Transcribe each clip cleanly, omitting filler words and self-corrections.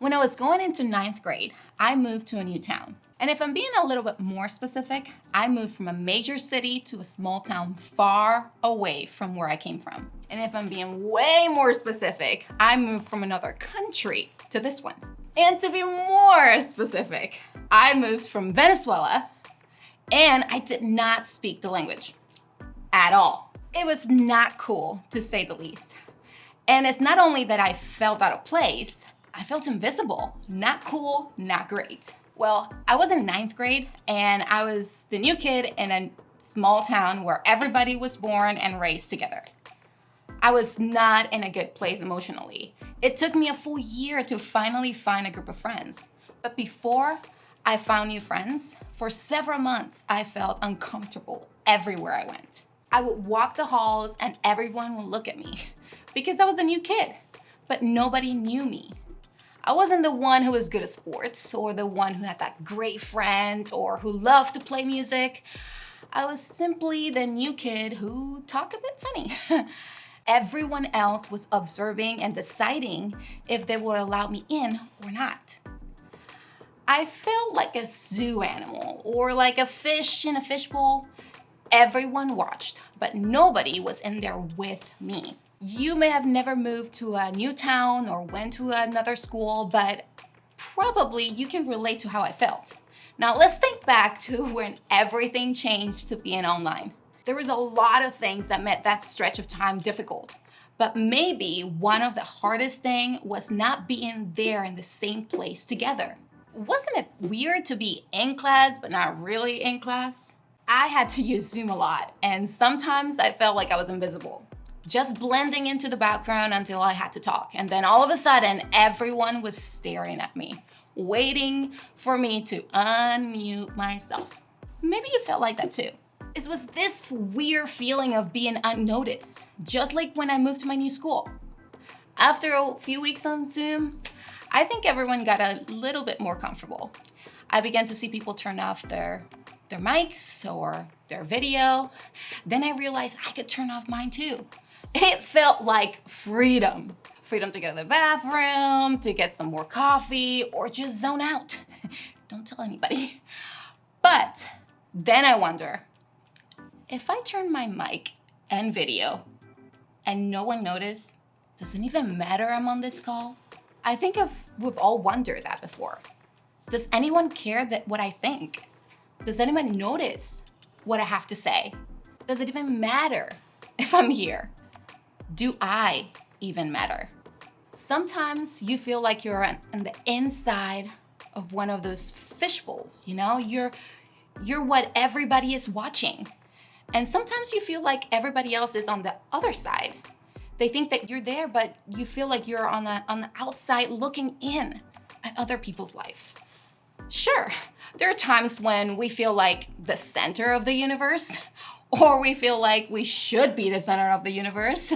When I was going into ninth grade, I moved to a new town. And if I'm being a little bit more specific, I moved from a major city to a small town far away from where I came from. And if I'm being way more specific, I moved from another country to this one. And to be more specific, I moved from Venezuela and I did not speak the language at all. It was not cool, to say the least. And it's not only that I felt out of place, I felt invisible. Not cool, not great. Well, I was in ninth grade and I was the new kid in a small town where everybody was born and raised together. I was not in a good place emotionally. It took me a full year to finally find a group of friends. But before I found new friends, for several months, I felt uncomfortable everywhere I went. I would walk the halls and everyone would look at me because I was a new kid, but nobody knew me. I wasn't the one who was good at sports or the one who had that great friend or who loved to play music. I was simply the new kid who talked a bit funny. Everyone else was observing and deciding if they would allow me in or not. I felt like a zoo animal or like a fish in a fishbowl. Everyone watched, but nobody was in there with me. You may have never moved to a new town or went to another school, but probably you can relate to how I felt. Now let's think back to when everything changed to being online. There was a lot of things that made that stretch of time difficult, but maybe one of the hardest thing was not being there in the same place together. Wasn't it weird to be in class but not really in class? I had to use Zoom a lot, and sometimes I felt like I was invisible, just blending into the background until I had to talk. And then all of a sudden, everyone was staring at me, waiting for me to unmute myself. Maybe you felt like that too. It was this weird feeling of being unnoticed, just like when I moved to my new school. After a few weeks on Zoom, I think everyone got a little bit more comfortable. I began to see people turn off their mics or their video. Then I realized I could turn off mine too. It felt like freedom. Freedom to go to the bathroom, to get some more coffee, or just zone out. Don't tell anybody. But then I wonder, if I turn my mic and video and no one noticed, does it even matter I'm on this call? I think we've all wondered that before. Does anyone care what I think? Does anyone notice what I have to say? Does it even matter if I'm here? Do I even matter? Sometimes you feel like you're on the inside of one of those fishbowls, you know? You're what everybody is watching. And sometimes you feel like everybody else is on the other side. They think that you're there, but you feel like you're on the outside looking in at other people's life. Sure, there are times when we feel like the center of the universe, or we feel like we should be the center of the universe.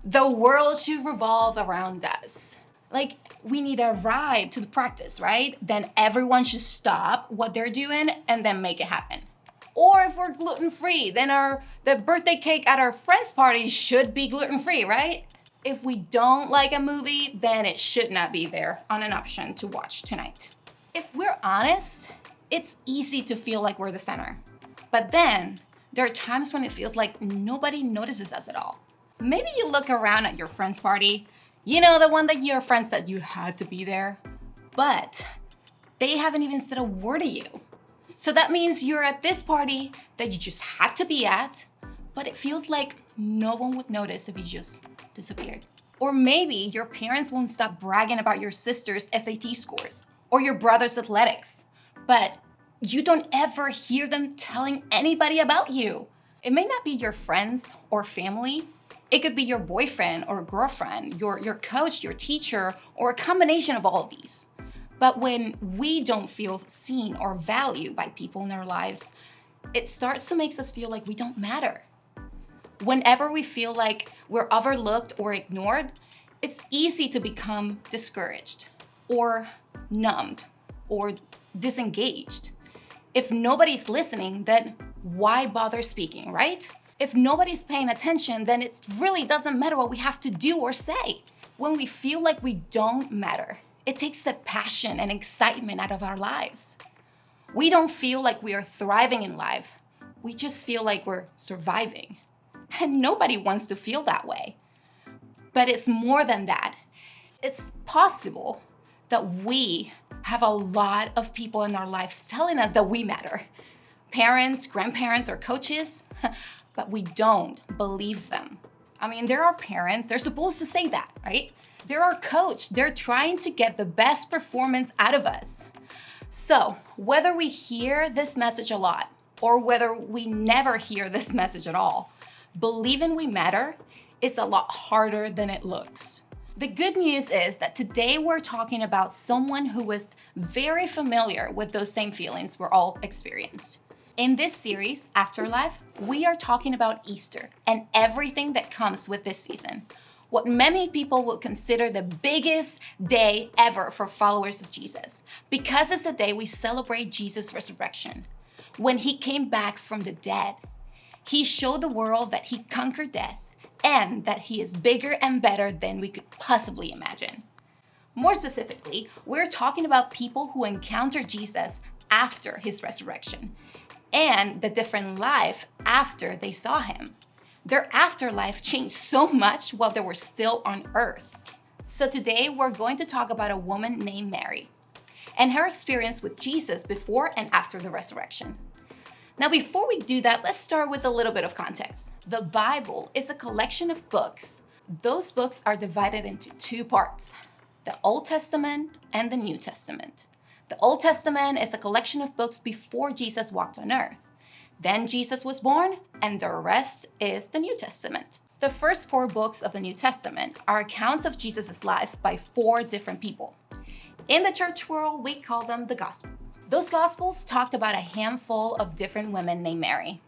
The world should revolve around us. Like, we need a ride to the practice, right? Then everyone should stop what they're doing and then make it happen. Or if we're gluten-free, then the birthday cake at our friend's party should be gluten-free, right? If we don't like a movie, then it should not be there on an option to watch tonight. If we're honest, it's easy to feel like we're the center. But then, there are times when it feels like nobody notices us at all. Maybe you look around at your friend's party, you know, the one that your friend said you had to be there, but they haven't even said a word to you. So that means you're at this party that you just had to be at, but it feels like no one would notice if you just disappeared. Or maybe your parents won't stop bragging about your sister's SAT scores or your brother's athletics, but you don't ever hear them telling anybody about you. It may not be your friends or family. It could be your boyfriend or girlfriend, your coach, your teacher, or a combination of all of these. But when we don't feel seen or valued by people in our lives, it starts to make us feel like we don't matter. Whenever we feel like we're overlooked or ignored, it's easy to become discouraged or numbed or disengaged. If nobody's listening, then why bother speaking, right? If nobody's paying attention, then it really doesn't matter what we have to do or say. When we feel like we don't matter, It takes the passion and excitement out of our lives. We don't feel like we are thriving in life. We just feel like we're surviving. And nobody wants to feel that way. But it's more than that. It's possible that we have a lot of people in our lives telling us that we matter. Parents, grandparents, or coaches, but we don't believe them. I mean, there are parents, they're supposed to say that, right? They're our coach. They're trying to get the best performance out of us. So whether we hear this message a lot or whether we never hear this message at all, believing we matter is a lot harder than it looks. The good news is that today we're talking about someone who was very familiar with those same feelings we're all experienced. In this series, Afterlife, we are talking about Easter and everything that comes with this season. What many people would consider the biggest day ever for followers of Jesus, because it's the day we celebrate Jesus' resurrection. When he came back from the dead, he showed the world that he conquered death and that he is bigger and better than we could possibly imagine. More specifically, we're talking about people who encountered Jesus after his resurrection and the different life after they saw him. Their afterlife changed so much while they were still on earth. So today we're going to talk about a woman named Mary and her experience with Jesus before and after the resurrection. Now, before we do that, let's start with a little bit of context. The Bible is a collection of books. Those books are divided into two parts, the Old Testament and the New Testament. The Old Testament is a collection of books before Jesus walked on earth. Then Jesus was born, and the rest is the New Testament. The first 4 books of the New Testament are accounts of Jesus' life by 4 different people. In the church world, we call them the Gospels. Those Gospels talked about a handful of different women named Mary.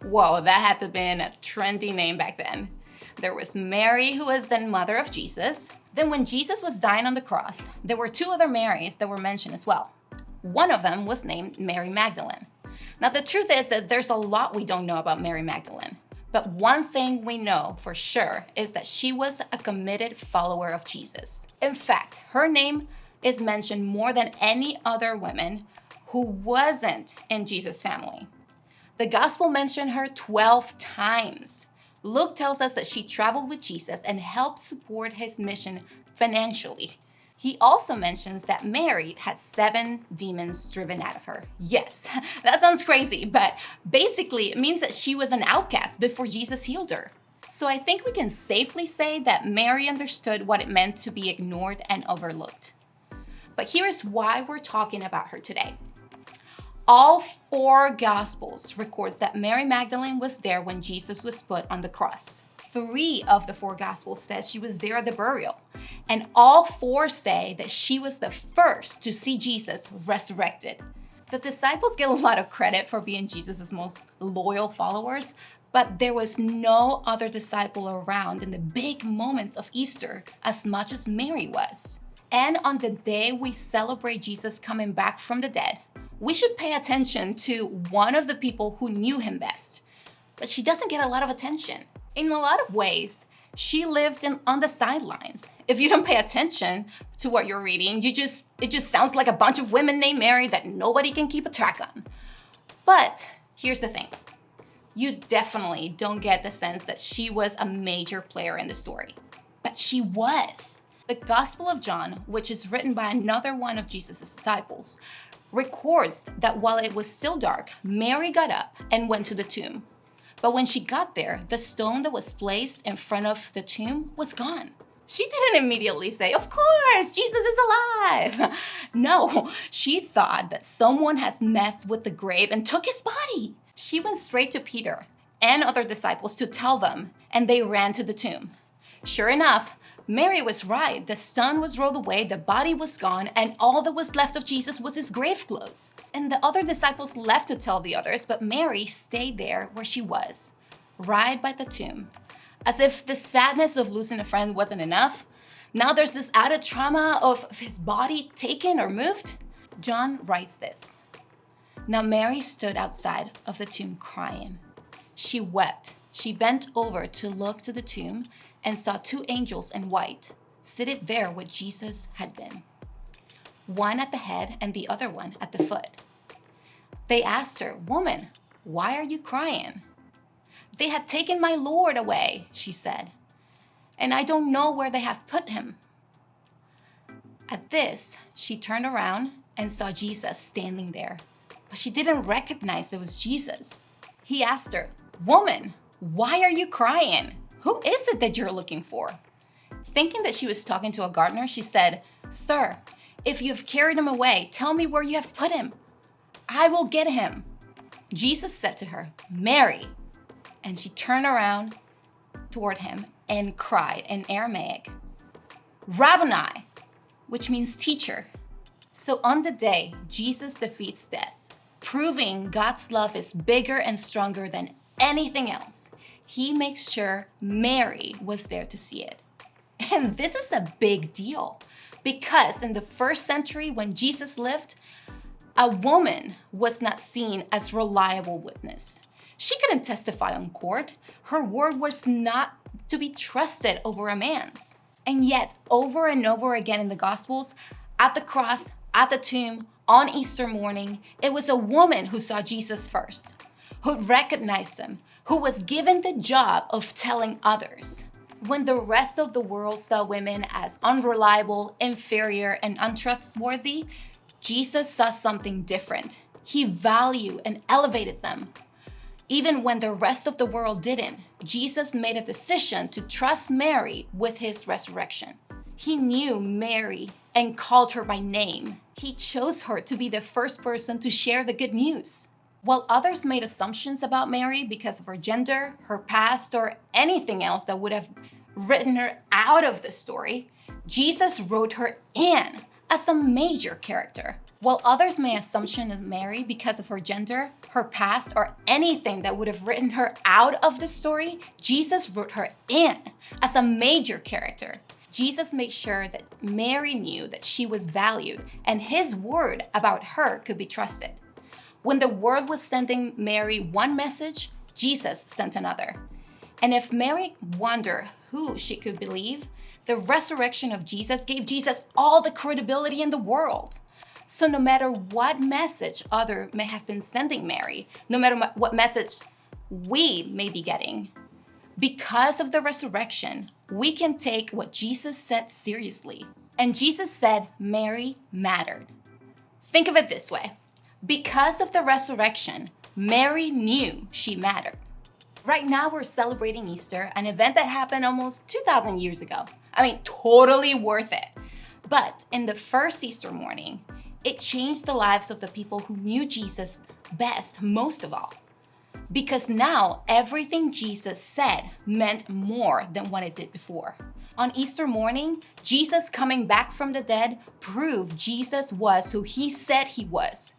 Whoa, that had to have been a trendy name back then. There was Mary, who was the mother of Jesus. Then when Jesus was dying on the cross, there were 2 other Marys that were mentioned as well. One of them was named Mary Magdalene. Now, the truth is that there's a lot we don't know about Mary Magdalene. But one thing we know for sure is that she was a committed follower of Jesus. In fact, her name is mentioned more than any other woman who wasn't in Jesus' family. The gospel mentioned her 12 times. Luke tells us that she traveled with Jesus and helped support his mission financially. He also mentions that Mary had 7 demons driven out of her. Yes, that sounds crazy, but basically it means that she was an outcast before Jesus healed her. So I think we can safely say that Mary understood what it meant to be ignored and overlooked. But here's why we're talking about her today. All 4 Gospels records that Mary Magdalene was there when Jesus was put on the cross. 3 of the 4 Gospels says she was there at the burial. And all 4 say that she was the first to see Jesus resurrected. The disciples get a lot of credit for being Jesus' most loyal followers, but there was no other disciple around in the big moments of Easter as much as Mary was. And on the day we celebrate Jesus coming back from the dead, we should pay attention to one of the people who knew him best. But she doesn't get a lot of attention. In a lot of ways, she lived on the sidelines. If you don't pay attention to what you're reading, it just sounds like a bunch of women named Mary that nobody can keep a track on. But here's the thing. You definitely don't get the sense that she was a major player in the story. But she was. The Gospel of John, which is written by another one of Jesus' disciples, records that while it was still dark, Mary got up and went to the tomb. But when she got there, the stone that was placed in front of the tomb was gone. She didn't immediately say, "Of course, Jesus is alive." No, she thought that someone has messed with the grave and took his body. She went straight to Peter and other disciples to tell them, and they ran to the tomb. Sure enough, Mary was right. The stone was rolled away, the body was gone, and all that was left of Jesus was his grave clothes. And the other disciples left to tell the others, but Mary stayed there where she was, right by the tomb. As if the sadness of losing a friend wasn't enough, now there's this added trauma of his body taken or moved. John writes this. Now Mary stood outside of the tomb crying. She wept. She bent over to look to the tomb and saw 2 angels in white, seated there where Jesus had been, one at the head and the other one at the foot. They asked her, "Woman, why are you crying?" "They had taken my Lord away," she said, "and I don't know where they have put him." At this, she turned around and saw Jesus standing there, but she didn't recognize it was Jesus. He asked her, "Woman, why are you crying? Who is it that you're looking for?" Thinking that she was talking to a gardener, she said, "Sir, if you have carried him away, tell me where you have put him. I will get him." Jesus said to her, "Mary." And she turned around toward him and cried in Aramaic, "Rabboni," which means teacher. So on the day, Jesus defeats death, proving God's love is bigger and stronger than anything else. He makes sure Mary was there to see it. And this is a big deal because in the first century when Jesus lived, a woman was not seen as a reliable witness. She couldn't testify on court. Her word was not to be trusted over a man's. And yet, over and over again in the Gospels, at the cross, at the tomb, on Easter morning, it was a woman who saw Jesus first, who recognized him, who was given the job of telling others. When the rest of the world saw women as unreliable, inferior, and untrustworthy, Jesus saw something different. He valued and elevated them. Even when the rest of the world didn't, Jesus made a decision to trust Mary with his resurrection. He knew Mary and called her by name. He chose her to be the first person to share the good news. While others made assumptions about Mary because of her gender, her past, or anything else that would have written her out of the story, Jesus wrote her in as the major character. While others made assumptions of Mary because of her gender, her past, or anything that would have written her out of the story, Jesus wrote her in as a major character. Jesus made sure that Mary knew that she was valued and his word about her could be trusted. When the world was sending Mary one message, Jesus sent another. And if Mary wondered who she could believe, the resurrection of Jesus gave Jesus all the credibility in the world. So no matter what message others may have been sending Mary, no matter what message we may be getting, because of the resurrection, we can take what Jesus said seriously. And Jesus said Mary mattered. Think of it this way. Because of the resurrection, Mary knew she mattered. Right now, we're celebrating Easter, an event that happened almost 2,000 years ago. Totally worth it. But in the first Easter morning, it changed the lives of the people who knew Jesus best, most of all. Because now, everything Jesus said meant more than what it did before. On Easter morning, Jesus coming back from the dead proved Jesus was who he said he was.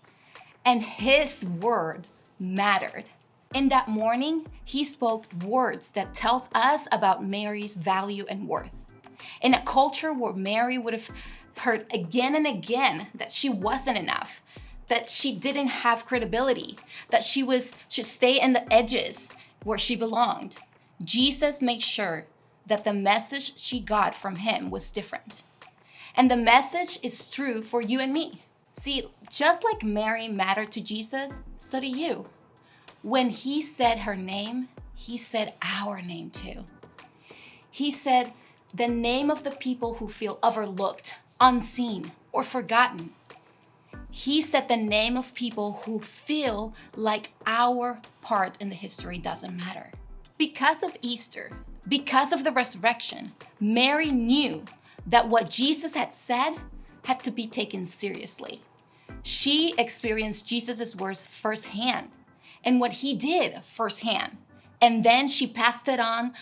And his word mattered. In that morning, he spoke words that tells us about Mary's value and worth. In a culture where Mary would have heard again and again that she wasn't enough, that she didn't have credibility, that she should stay in the edges where she belonged, Jesus made sure that the message she got from him was different. And the message is true for you and me. See, just like Mary mattered to Jesus, so do you. When he said her name, he said our name too. He said the name of the people who feel overlooked, unseen, or forgotten. He said the name of people who feel like our part in the history doesn't matter. Because of Easter, because of the resurrection, Mary knew that what Jesus had said had to be taken seriously. She experienced Jesus' words firsthand and what he did firsthand. And then she passed it on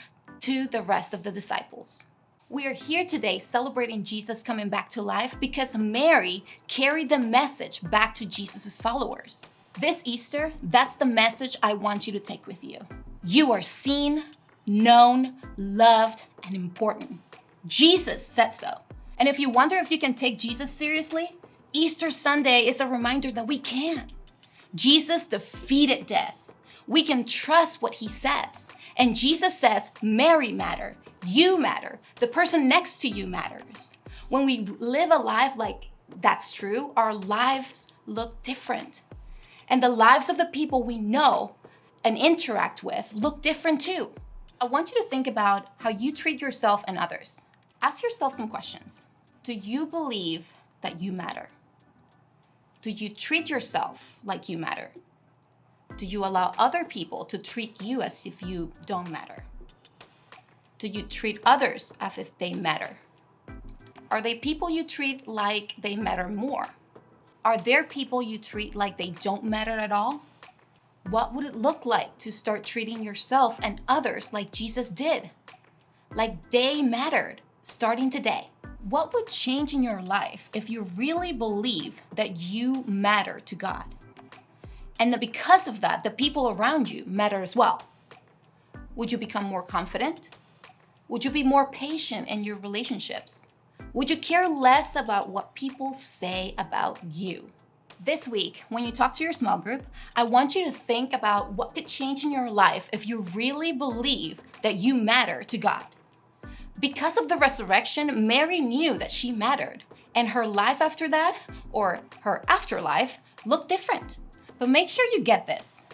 to the rest of the disciples. We are here today celebrating Jesus coming back to life because Mary carried the message back to Jesus' followers. This Easter, that's the message I want you to take with you. You are seen, known, loved, and important. Jesus said so. And if you wonder if you can take Jesus seriously, Easter Sunday is a reminder that we can. Jesus defeated death. We can trust what he says. And Jesus says Mary mattered. You matter. The person next to you matters. When we live a life like that's true, our lives look different. And the lives of the people we know and interact with look different too. I want you to think about how you treat yourself and others. Ask yourself some questions. Do you believe that you matter? Do you treat yourself like you matter? Do you allow other people to treat you as if you don't matter? Do you treat others as if they matter? Are they people you treat like they matter more? Are there people you treat like they don't matter at all? What would it look like to start treating yourself and others like Jesus did? Like they mattered, starting today. What would change in your life if you really believe that you matter to God? And that because of that, the people around you matter as well. Would you become more confident? Would you be more patient in your relationships? Would you care less about what people say about you? This week, when you talk to your small group, I want you to think about what could change in your life if you really believe that you matter to God. Because of the resurrection, Mary knew that she mattered, and her life after that, or her afterlife, looked different. But make sure you get this.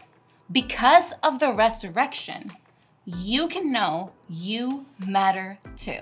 Because of the resurrection, you can know you matter too.